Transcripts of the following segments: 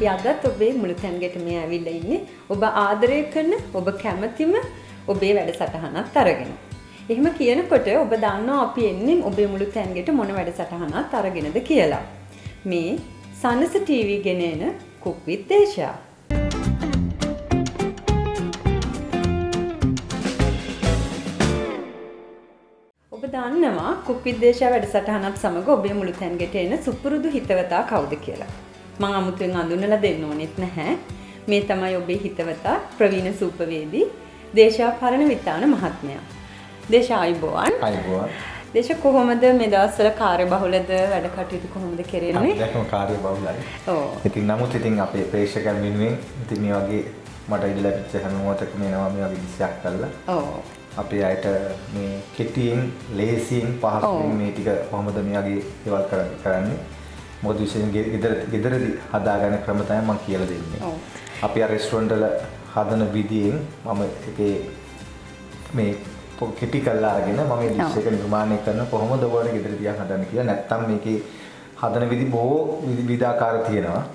අපි අදත් ඔබේ මුළුතැන්ගෙට මේ ඇවිල්ලා ඉන්නේ. ඔබ ආදරය කරන, ඔබ කැමතිම ඔබේ වැඩසටහනත් අරගෙන. එහෙම කියනකොට ඔබ දන්නවා අපි එන්නේ ඔබේ මුළුතැන්ගෙට මොන වැඩසටහනත් අරගෙනද කියලා. මේ Sannasa TV ගෙන එන Cook with Desha. ඔබ දන්නවා Cook with Desha වැඩසටහනත් සමග ඔබේ මුළුතැන්ගෙට එන සුපුරුදු හිතවතා කවුද කියලා. මම අමුතුවෙන් අඳුනලා දෙන්න ඕනෙත් නැහැ. මේ තමයි ඔබේ හිතවතා ප්‍රවීණ සූපවේදී දේශා පරණවිතාන මහත්මයා. දේශා අයුබෝවන්. අයුබෝවන්. දේශා කොහොමද මේ දවස්වල කාර්යබහුලද වැඩ කටයුතු කොහොමද කරන්නේ? දැක්ම කාර්යබහුලයි. ඔව්. ඉතින් නමුත් ඉතින් අපේ ප්‍රේක්ෂකයන් වෙනුවෙන් ඉතින් මේ වගේ මට ඉල්ල ලැබිච්ච හැම මොහොතකම එනවා මේ වගේ විශ්යක් කළා. ඔව්. අපේ අයට මේ කෙටියෙන් ලේසියෙන් පහසුවෙන් මේ ටික කොහොමද මේ වගේ දේවල් කරන්නේ? මොකද විශේෂයෙන් ගෙදරදී හදාගන්න ක්‍රම තමයි මම කියලා දෙන්නේ. ඔව්. අපි ආ රෙස්ටුරන්ට් වල හදන විදියෙන් මම ඒකේ මේ කෙටි කළා අරගෙන මම මේ ඩිෂ් එක නිර්මාණය කරන කොහොමද ඔයාලට ගෙදරදී හදන්න කියලා. නැත්තම් මේකේ හදන විදි බොහෝ විවිධාකාර තියෙනවා.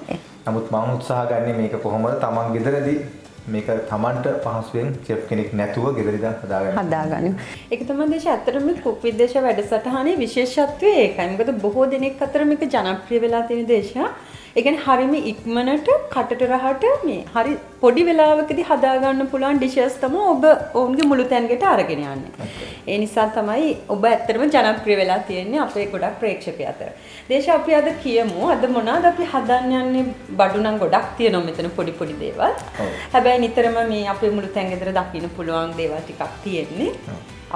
නමුත් මම උත්සාහ ගන්නේ මේක කොහොමද තමන් ගෙදරදී මේක තමන්ට පහසුවෙන් චෙෆ් කෙනෙක් නැතුව ගෙදරදී හදාගන්න. ඒක තමයි දේශ ඇත්තටම Cook with Desha වැඩසටහනේ විශේෂත්වය ඒකයි. මොකද බොහෝ දෙනෙක් අතර මේක ජනප්‍රිය වෙලා තියෙන දේශා. ඒ කියන්නේ හරිම ඉක්මනට කටට රහට මේ හරි පොඩි වෙලාවකදී හදා ගන්න පුළුවන් ඩිෂස් තමයි ඔබ ඔවුන්ගේ මුළුතැන්ගෙට අරගෙන යන්නේ. ඒ නිසා තමයි ඔබ ඇත්තටම ජනප්‍රිය වෙලා තියෙන්නේ අපේ ගොඩක් ප්‍රේක්ෂකයන් අතර. දේශ අපි අද කියමු අද මොනවාද අපි හදන්න යන්නේ බඩු නම් ගොඩක් තියෙනවා මෙතන පොඩි පොඩි දේවල්. හැබැයි නිතරම මේ අපේ මුළුතැන් ගෙදර දකින්න පුළුවන් දේවල් ටිකක් තියෙන්නේ.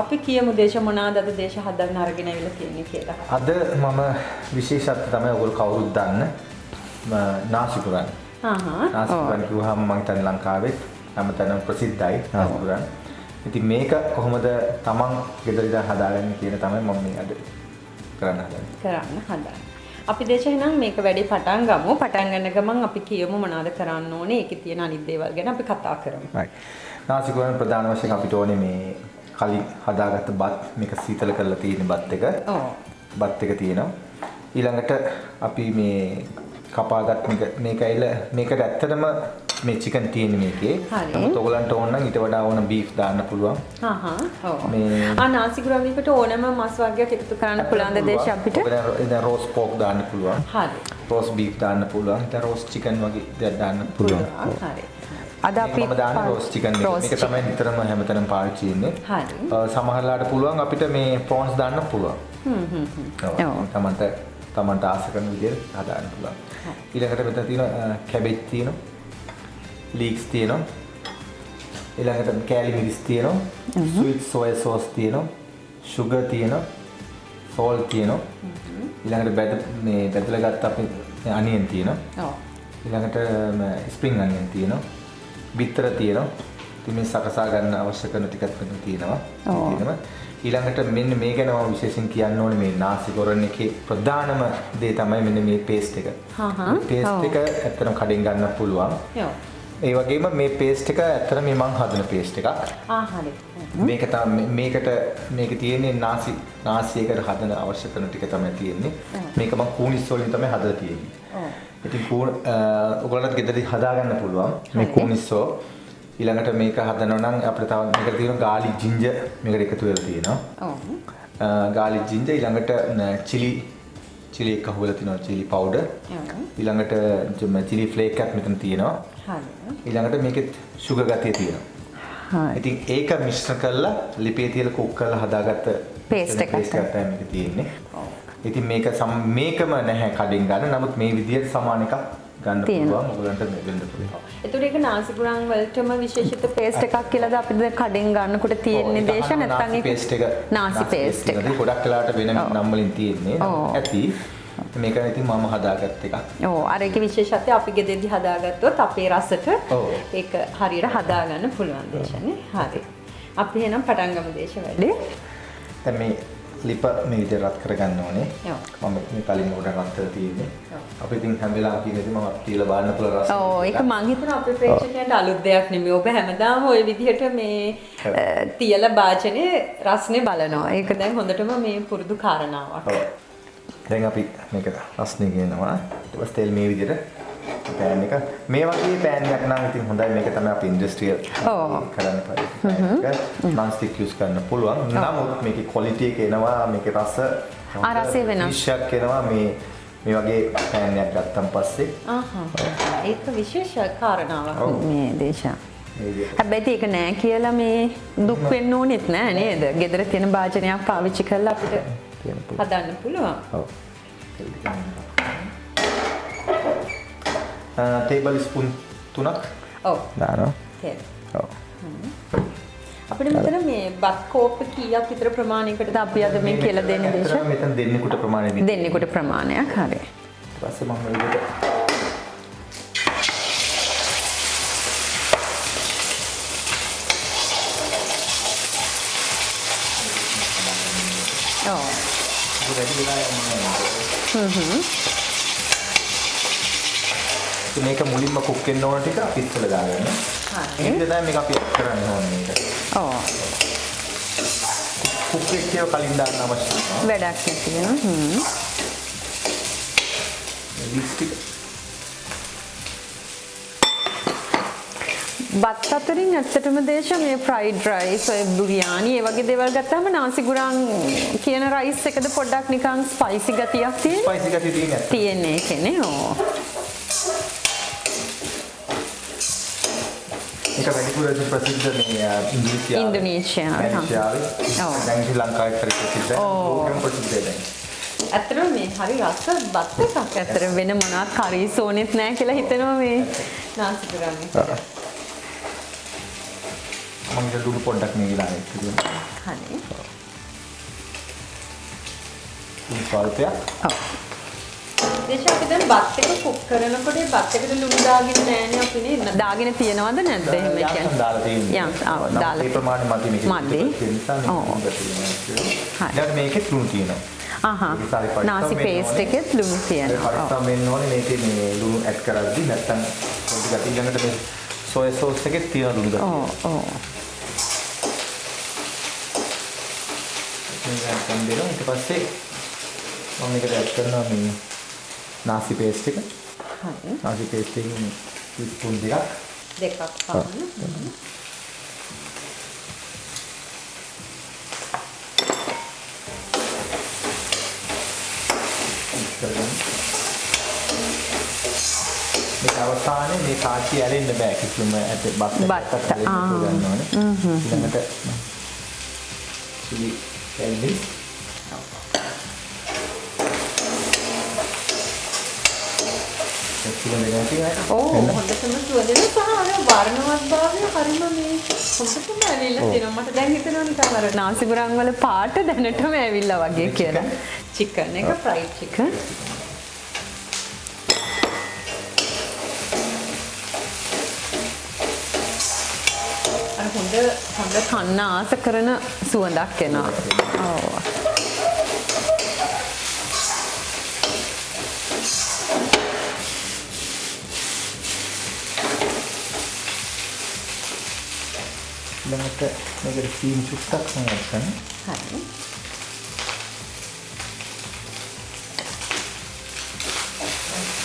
අපි කියමු දේශ මොනවාද අද දේශ හදන්න අරගෙන ඇවිල්ලා තියෙන්නේ කියලා. අද මම විශේෂත්වය තමයි ඔයගොල්ලෝ කවුරුත් දන්න Nasi Goreng. Nasi Goreng කිව්වහම මම හිතන්නේ ලංකාවේ හැමතැනම ප්‍රසිද්ධයි Nasi Goreng. ඉතින් මේක කොහොමද තමන් ගෙදර ඉඳන් හදාගන්නේ කියන තමයි මම මේ අද කරන්න හදන්නේ. අපි දේශෙනම් මේක වැඩි පටන් ගමු. පටන් ගන්න ගමන් අපි කියමු මොනවද කරන්න ඕනේ. ඒකේ තියෙන අනිත් දේවල් ගැන අපි කතා කරමු. right. Nasi Goreng ප්‍රධාන වශයෙන් අපිට ඕනේ මේ කලින් හදාගත්ත බත් මේක සීතල කරලා තියෙන බත් එක. ඔව්. බත් එක තියෙනවා. ඊළඟට අපි මේ කපාගත් මේක ඇවිල්ලා මේකට ඇත්තටම මේ චිකන් තියෙන මේකේ. නමුත් ඔයගලන්ට ඕන නම් ඊට වඩා ඕන බීෆ් දාන්න පුළුවන්. ඔව්. මේ Nasi Goreng එකට ඕනම මස් වර්ගයක් එකතු කරන්න පුළුවන් දේශ අපිට. දැන් රෝස් පෝක් දාන්න පුළුවන්. හරි. රෝස් බීෆ් දාන්න පුළුවන්. දැන් රෝස් චිකන් වගේ දෙයක් දාන්න පුළුවන්. හරි. අද අපි දාන රෝස් චිකන් මේක තමයි නිතරම හැමතැනම පාවිච්චි වෙන්නේ. හරි. සමහරලාට පුළුවන් අපිට මේ ප්‍රෝන්ස් දාන්න පුළුවන්. තමන්ට ආස කරන විදිහට හදාගන්න පුළුවන්. ඊළඟට මෙතන තියෙන කැබේජ් තියෙනවා. ලීක්ස් තියෙනවා. ඊළඟට කෑලි මිරිස් තියෙනවා. ස්වීට් සෝයා සෝස් තියෙනවා. සුගර් තියෙනවා. සෝල්ට් තියෙනවා. ඊළඟට බෙදලා ගත්ත අපි අනියන් තියෙනවා. ඔව්. ඊළඟට ස්ප්‍රින්ග් අනියන් තියෙනවා. බිත්තර තියෙනවා. ඉතින් මේ සකසා ගන්න අවශ්‍ය කරන ටිකක් මෙතන තියෙනවා. ඊළඟට මෙන්න මේ ගැන මම විශේෂයෙන් කියන්න ඕනේ මේ Nasi Goreng එකේ ප්‍රධානම දේ තමයි මෙන්න මේ පේස්ට් එක. පේස්ට් එක ඇත්තටම කඩෙන් ගන්න පුළුවන්. ඒ වගේම මේ පේස්ට් එක ඇත්තටම මේ මං හදන පේස්ට් එකක්. හරි. මේක තමයි මේක තියෙන්නේ නාසි එකට හදන අවශ්‍ය කරන ටික තමයි තියෙන්නේ. මේක මං කූනිස් වලින් තමයි හදලා තියෙන්නේ. ඉතින් ඔයගොල්ලන්ට ගෙදරදී හදා ගන්න පුළුවන් මේ කූනිස්සෝ. ඊළඟට මේක හදනවා නම් අපිට තව මේකට තියෙන ගාලි ජින්ජර් මේකට එකතු වෙලා තියෙනවා. ඔව්. ගාලි ජින්ජර් ඊළඟට චිලි එක හොවලා තියෙනවා චිලි පවුඩර්. ඊළඟට චිලි ෆ්ලේක් එකක් මෙතන තියෙනවා. හරි. ඊළඟට මේකෙත් සුගර් ගතිය තියෙනවා. හරි. ඉතින් ඒක මිශ්‍ර කරලා ලිපේ තියලා කුක් කරලා හදාගත්ත පේස්ට් එකක් තමයි මේක තියෙන්නේ. ඔව්. ඉතින් මේකම නැහැ කඩෙන් ගන්න. නමුත් මේ විදිහට සමාන එකක් ගන්න පුළුවන් ඔයගලන්ට දෙන්න පුළුවන්. ඒතකොට ඒක Nasi Goreng වලටම විශේෂිත පේස්ට් එකක් කියලාද අපිට කඩෙන් ගන්නකොට තියෙන්නේ දේශ නැත්නම් ඒක පේස්ට් එක Nasi පේස්ට් එක. ඒක ගොඩක් වෙලාවට වෙන නම් වලින් තියෙන්නේ. ඇති. මේක ඉතින් මම හදාගත්ත එකක්. ඔව් අර ඒකේ විශේෂත්වය අපි ගෙදරදී හදාගත්තොත් අපේ රසට ඒක හරියට හදාගන්න පුළුවන් දේශනේ. හරි. අපි එහෙනම් පටන් ගමු දේශ වැඩේ. දැන් මේ ලිප මේ විදිහට රත් කරගන්න ඕනේ. මම මේ කලින් උඩ රත් කරලා තියෙන්නේ. අපි ඉතින් හැම වෙලාවෙම කියන්නේ මම තියලා බලන්න පුළුවන් රස. ඔව් ඒක මං හිතනවා අපේ ප්‍රේක්ෂකයන්ට අලුත් දෙයක් නෙමෙයි. ඔබ හැමදාම ওই විදිහට මේ තියලා වාචනේ රස්නේ බලනවා. ඒක දැන් හොඳටම මේ පුරුදු කාරණාවක්. ඔව්. දැන් අපි මේක රස්නේ කියනවා. ඊට පස්සේ තෙල් මේ විදිහට පෑන් එක. මේ වගේ පෑන් එකක් නම් ඉතින් හොඳයි. මේක තමයි අපි ඉන්ඩස්ට්‍රියල් කරන්න පරිදි. non stick use කරන්න පුළුවන්. නමුත් මේකේ quality එක එනවා, මේකේ රස රසය වෙනස්. විශේෂයක් එනවා මේ වගේ පෑන් එකක් ගත්තන් පස්සේ. ඒක විශේෂ කාරණාවක් මේ දේශා. හැබැයි ඒක නෑ කියලා මේ දුක් වෙන්න ඕනෙත් නෑ නේද? ගෙදර තියෙන භාජනයක් පාවිච්චි කරලා අපිට හදන්න පුළුවන්. ඔව්. ටේබල් ස්පූන් 3ක්. ඔව්. දානවා. ඔව්. අපිට මෙතන මේ බත් කෝප්ප කීයක් විතර ප්‍රමාණයකටද අපි අද මේ කියලා දෙන්නේ දේශා? මෙතන දෙන්නෙකුට ප්‍රමාණයක්. දෙන්නෙකුට ප්‍රමාණයක් හරි. ඊට පස්සේ මම මේකට මේක මුලින්ම කුක් වෙන්න ඕන ටික අපි ඉස්සෙල්ලා දාගන්න. හරි. ඒක තමයි මේක අපි කරන්න ඕනේ මේක. ඔව්. කුක් එක කලින් දාන්න අවශ්‍ය නැහැ. වැඩක් නැති වෙනවා. ලිප්ස්ටික්. බත් අතරින් ඇත්තටම දේශ මේ ෆ්‍රයිඩ් රයිස්, ඔය බුරියානි, ඒ වගේ දේවල් ගත්තාම නාසි ගුරාන් කියන රයිස් එකද පොඩ්ඩක් නිකන් ස්පයිසි ගතියක් තියෙන. ස්පයිසි ගතිය තියෙනවා. තියෙන්නේ ඒකනේ. ඔව්. ඒක වැඩිපුර ප්‍රසිද්ධ මේ ඉන්දුනීසියාවේ. ඔව්. දැන් ශ්‍රී ලංකාවේ ප්‍රසිද්ධ. ඕකම ප්‍රසිද්ධ දැන්. ඇත්තටම මේ හරි රස බත් එකක්. ඇත්තටම වෙන මොනවත් කරීස් ඕනෙත් නැහැ කියලා හිතනවා මේ නාසි ගුරාන් එක. මම දුරු පොඩ්ඩක් මේ විලාරේ කියනවා. හරි. මේ ස්වල්පයක්. ඔව්. දේශා අපි දැන් බත් එක කුක් කරනකොට ඒ බත් එකට ලුණු දාගෙන නෑනේ අපි නේ. දාගෙන තියනවද නැද්ද එහෙම කියන්නේ? යම් දාලා තියෙනවා. යම් දාලා. ඒ ප්‍රමාණය මදි මේක. මදි. ඔව්. දැන් මේකේ ලුණු තියෙනවා. නාසි පේස්ට් එකෙත් ලුණු තියෙනවා. ඔව්. වෙන්න ඕනේ මේකේ මේ ලුණු ඇඩ් කරද්දි නැත්තම් පොඩි ගැටි ළඟට මේ සෝයා සෝස් එකේ තියෙන ලුණු ගැටි. ඔව්. මේක දෙනවා ඊට පස්සේ මම මේකට ඇඩ් කරනවා මේ නාසි පේස්ට් එක. හරි. නාසි පේස්ට් එකෙන් ස්පූන් දෙකක් පමණ. මේක අවසානයේ මේ කාචි ඇරෙන්න බෑ කිසිම ඇට බත් එකක් ගන්න ඕනේ. ඊළඟට චිලි පැල්ලි හොඳටම සුවඳ සහ අර වර්ණවත් භාවය හරිම මේ හොඳටම ඇවිල්ලා තියෙනවා. මට දැන් හිතෙනවා නිකන් අර නාසි ගුරාන් වල පාට දැනටම ඇවිල්ලා වගේ කියලා. චිකන් එක ෆ්‍රයිඩ් චිකන්. හොඳ කන්න ආස කරන සුවඳක් එනවා. ඔව්. ඊළඟට මේකට සීනි චුට්ටක් ගන්න. හරි.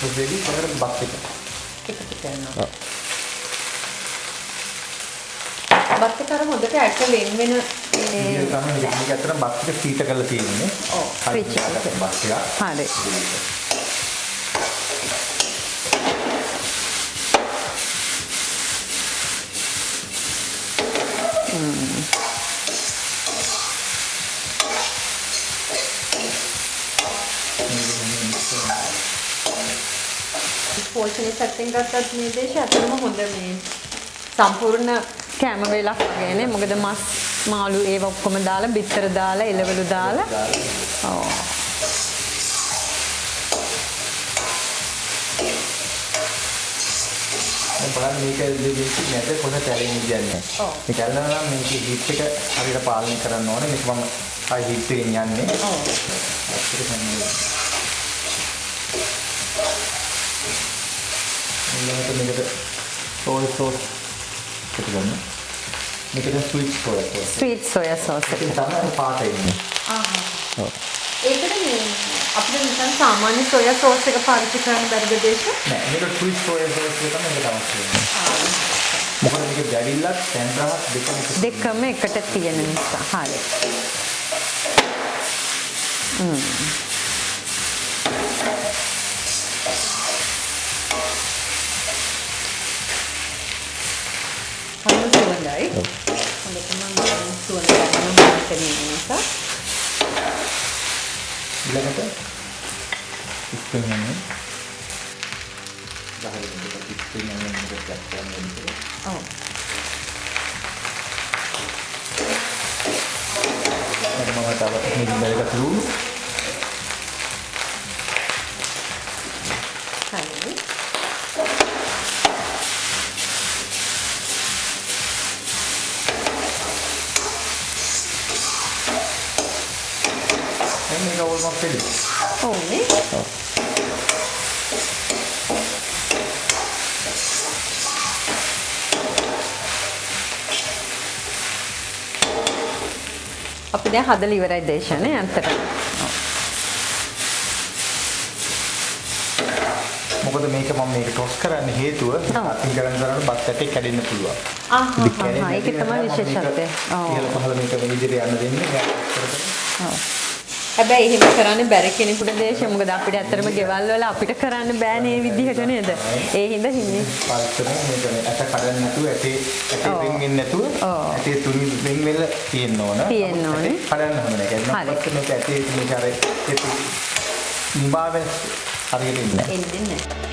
ඔබෙදි කරන බත් එක. ටික කරනවා. බත් එක අර හොඳට ඇට ලෙන් වෙන මේ තමයි මේක අතර බත් එක සීත කරලා තියෙන්නේ. ඔව්. ෆ්‍රිජ් එකේ බත් එක. හරි. පෝෂණය සැටින් ගත්තත් මේ දේශය අතරම හොඳ මේ සම්පූර්ණ කැම වේලක් වගේනේ. මොකද මස් මාළු ඒව ඔක්කොම දාලා බිත්තර දාලා එළවලු දාලා. ඔව්. බලන්න මේක දෙවියන්ට නැද කොහොමද ඇලෙන්නේ කියන්නේ. මේක ඇලනවා නම් මේක හීට් එක හරියට පාලනය කරන්න ඕනේ. මේක මම හයි හීට් එකෙන් යන්නේ. ඔව්. ඊළඟට මේකට සෝයා සෝස් එකතු කරන්න. මේකට sweet soya sauce. Sweet soya sauce එක. ඒක තමයි පාට එන්නේ. ආහ්. ඔව්. ඒකට මේ අපිට නිකන් සාමාන්‍ය සෝයා සෝස් එක පාවිච්චි කරන්න බැරිද දේශ? නෑ මේක ට්විස් සෝයා සෝස් එක තමයි මේක අවශ්‍ය වෙන්නේ. මොකද මේක දැවිල්ලත් සෙන්ටරහත් දෙකම එකට තියෙන නිසා. හරි. හොඳ සුවඳයි. හොඳටම සුවඳ ගන්න මාතේ නිසා. ඊළඟට ඉස්පින් යන්නේ. ගහගෙන ඉස්පින් යන්නේ මොකක්ද කියන්නේ? ඔව්. මම තව මේක තුරු හරි. මේක ඕල්මොස්ට් රෙඩි. ඕනේ. අපි දැන් හදලා ඉවරයි දේශනේ අන්තර. මොකද මේක මම මේක ටොස් කරන්න හේතුව අතින් කරන් කරන බත් ඇටේ කැඩෙන්න පුළුවන්. ඒක තමයි විශේෂත්වය. ඉහළ පහළ මේක මේ විදිහට යන්න දෙන්නේ. ඔව්. හැබැයි එහෙම කරන්න බැරි කෙනෙකුට දේශ මොකද අපිට ඇත්තටම ගෙවල් වල අපිට කරන්න බෑ නේ විදිහට නේද? ඒ හින්දා හිමි. පරිස්සමෙන් මේක ඇට කඩන්න නැතුව ඇටේ රින් වෙන්නේ නැතුව ඇටේ තුනි රින් වෙලා තියෙන්න ඕන. තියෙන්න ඕනේ. කඩන්න හොඳ නැහැ. ඒක මේක ඇටේ මේක අර ඒක නිබාවෙන් හරියට ඉන්නේ. එන්නේ නැහැ.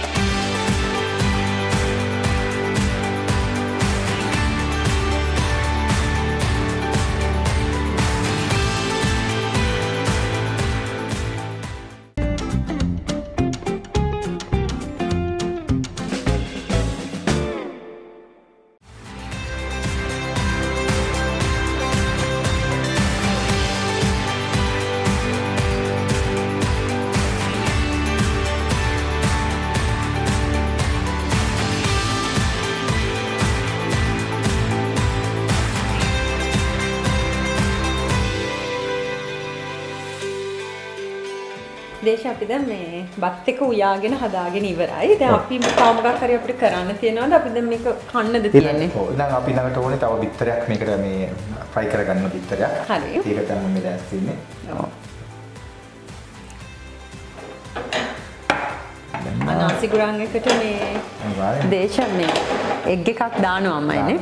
දේශ අපි දැන් මේ බත් එක උයාගෙන හදාගෙන ඉවරයි. දැන් අපි තව මොකක් හරි අපිට කරන්න තියෙනවද? අපි දැන් මේක කන්නද තියෙන්නේ? ඔව්. දැන් අපි ළඟට ඕනේ තව බිත්තරයක් මේකට මේ ෆ්‍රයි කරගන්න බිත්තරයක්. හරි. ඒක තමයි මේ දැස් තියෙන්නේ. ඔව්. නාසි ගුරාන් එකට මේ දේශ මේ එග් එකක් දානවාමයිනේ.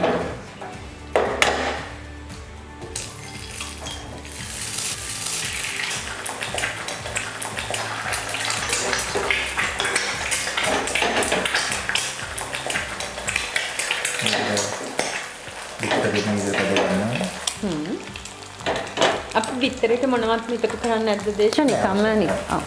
අපි බිත්තරේට මොනවත් එකතු කරන්නේ නැද්ද දේශ නිකම්ම නික. ඔව්.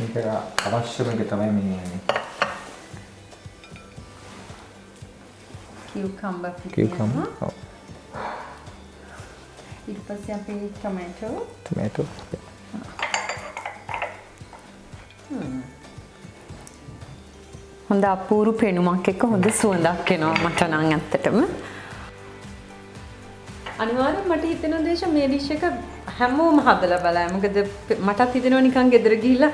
මේක අවශ්‍යම එක තමයි මේ කියුකම්බර්. ඔව්. ඊට පස්සේ අපි ටොමැටෝ. හොඳ අපූරු පෙනුමක් එක්ක හොඳ සුවඳක් එනවා මට නම් ඇත්තටම. අනිවාර්යෙන් මට හිතෙන දේශ මේ ඩිෂ් එක හැමෝම හදලා බලන්න. මොකද මටත් හිතෙනවා නිකන් ගෙදර ගිහිල්ලා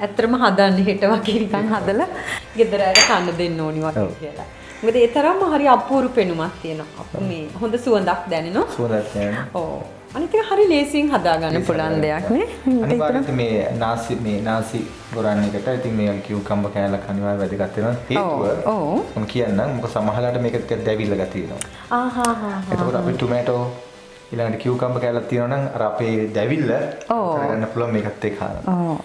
ඇත්තටම හදන්න හෙට වගේ නිකන් හදලා ගෙදර අර කන්න දෙන්න ඕනි වගේ කියලා. මොකද ඒ තරම්ම හරි අපූරු පෙනුමක් තියෙනවා. මේ හොඳ සුවඳක් දැනෙනවා. සුවඳක් දැනෙනවා. ඔව්. අනිත් එක හරි ලේසියෙන් හදාගන්න පුළුවන් දෙයක් නේ. අනිවාර්යයෙන් මේ නාසි ගොරන් එකට ඉතින් මේ කියුකම්බර් කෑල්ලක් අනිවාර්යයෙන් වැදගත් වෙනවා. හේතුව මම කියන්නම් මොකද සමහරවිට මේක ටිකක් දැවිල්ල ගතිය වෙනවා. එතකොට අපි ටොමැටෝ ඊළඟට කියුකම්බර් කෑල්ලක් තියෙනවා නම් අර අපේ දැවිල්ල කරගන්න පුළුවන් මේකත් එක්ක හදන්න. ඔව්.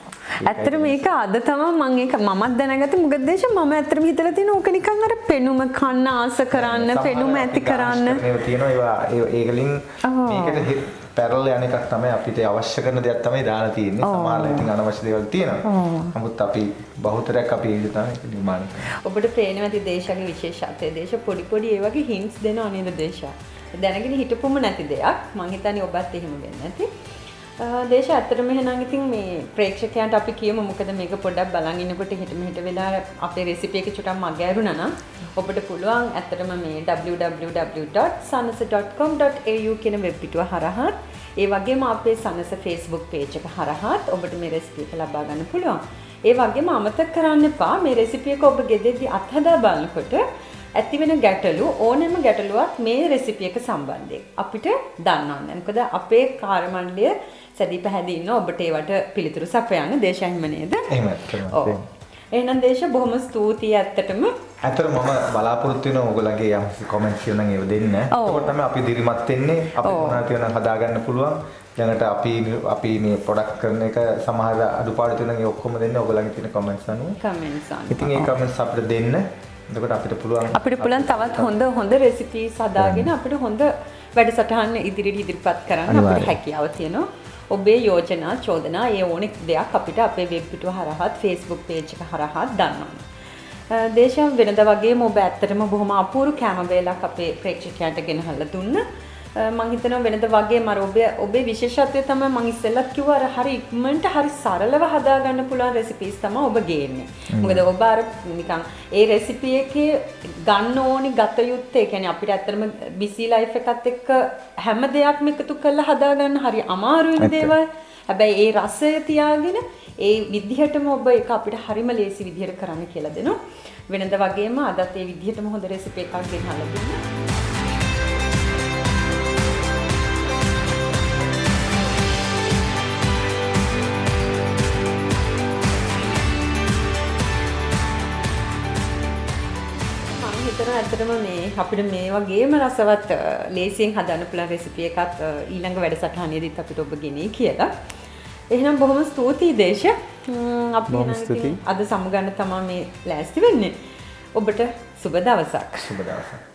ඇත්තට මේක අද තමයි මම ඒක මමත් දැනගත්තේ මොකද දේශ මම ඇත්තටම හිතලා තියෙන ඕක නිකන් අර පෙනුම කන්න ආස කරන්න පෙනුම ඇති කරන්න මේව තියෙනවා ඒවා ඒගලින් මේකට පැරල් යන එකක් තමයි අපිට අවශ්‍ය කරන දේක් තමයි දාලා තියෙන්නේ. සමහරවිට ඉතින් අනවශ්‍ය දේවල් තියෙනවා. නමුත් අපි බහුතරයක් අපි ඒ තමයි නිර්මාණය කරන්නේ. ඔබට පේනවා ඇති දේශාගේ විශේෂත්වය. දේශ පොඩි ඒ වගේ hints දෙනවා නේද දේශා? දැනගෙන හිටපොම නැති දෙයක්. මං හිතන්නේ ඔබත් එහෙම වෙන්නේ නැති. දේශ ඇත්තටම එහෙනම් ඉතින් මේ ප්‍රේක්ෂකයන්ට අපි කියමු මොකද මේක පොඩ්ඩක් බලන් ඉන්නකොට හිට මෙහෙට වෙලා අපේ රෙසිපි එක චුට්ටක් මග ඇරුණා නම් ඔබට පුළුවන් ඇත්තටම මේ www.sannasa.com.au කියන වෙබ් පිටුව හරහා ඒ වගේම අපේ සන්නස Facebook page එක හරහා ඔබට මේ රෙසිපි එක ලබා ගන්න පුළුවන්. ඒ වගේම අමතක කරන්න එපා මේ රෙසිපි එක ඔබ ගෙදරදී අත්හදා බලනකොට ඇති වෙන ගැටලු ඕනෑම ගැටලුවක් මේ රෙසිපි එක සම්බන්ධයෙන් අපිට දන්වන්න. මොකද අපේ කාර්යමණ්ඩලය සැදී පැහැදී ඉන්න ඔබට ඒවට පිළිතුරු සපයන්න දේශහිම නේද? එහෙමයි. ඔව්. එහෙනම් දේශ බොහොම ස්තුතියි ඇත්තටම. ඇත්තටම මම බලාපොරොත්තු වෙනවා ඔයගොල්ලන්ගේ යම් කමෙන්ට්ස් කියනවා නම් ඒව දෙන්න. එතකොට තමයි අපි දිරිමත් වෙන්නේ. අපි මොනවා කියනවා හදාගන්න පුළුවන්. ඊළඟට අපි මේ ප්‍රොඩක්ට් කරන එක සමහර අඩුපාඩු තියෙනවා ඒ ඔක්කොම දෙන්නේ ඔයගොල්ලන්ගේ තියෙන කමෙන්ට්ස් අනුව. ඉතින් ඒ කමෙන්ට්ස් අපිට දෙන්න. එතකොට අපිට පුළුවන් තවත් හොඳ රෙසිපීස් හදාගෙන අපිට හොඳ වැඩසටහන් ඉදිරියට කරන්න අපිට හැකියාව තියෙනවා. ඔබේ යෝජනා චෝදනා ඒ ඕනෙක් දෙයක් අපිට අපේ වෙබ් පිටුව හරහාත් Facebook page එක හරහාත් දන්වන්න. දේශම් වෙනද වගේම ඔබ ඇත්තටම බොහොම අපූර්ව කැම වේලක් අපේ ප්‍රේක්ෂකයන්ට ගෙනහල්ලා දුන්න. මම හිතනවා වෙනද වගේම අර ඔබේ විශේෂත්වය තමයි මම ඉස්සෙල්ලත් කිව්වා අර හරි ඉක්මනට හරි සරලව හදා ගන්න පුළුවන් රෙසිපීස් තමයි ඔබ ගේන්නේ. මොකද ඔබ අර නිකන් ඒ රෙසිපි එකේ ගන්න ඕනි ගත යුත්තේ කියන්නේ අපිට ඇත්තටම බිසි ලයිෆ් එකත් එක්ක හැම දෙයක්ම එකතු කරලා හදා ගන්න හරි අමාරුයි දේවල්. හැබැයි ඒ රසය තියාගෙන ඒ විදිහටම ඔබ ඒක අපිට හරිම ලේසි විදිහට කරන්න කියලා දෙනවා. වෙනද වගේම අදත් ඒ විදිහටම හොඳ රෙසිපි එකක් ගෙනහලා දුන්නා. ඇත්තටම මේ අපිට මේ වගේම රසවත් ලේසියෙන් හදන්න පුළුවන් රෙසිපි එකක් ඊළඟ වැඩසටහනේදීත් අපිට ඔබ ගෙනී කියලා. එහෙනම් බොහොම ස්තුතියි දේශ. අපි අද සමුගන්න තමයි මේ ලෑස්ති වෙන්නේ. ඔබට සුබ දවසක්. සුබ දවසක්.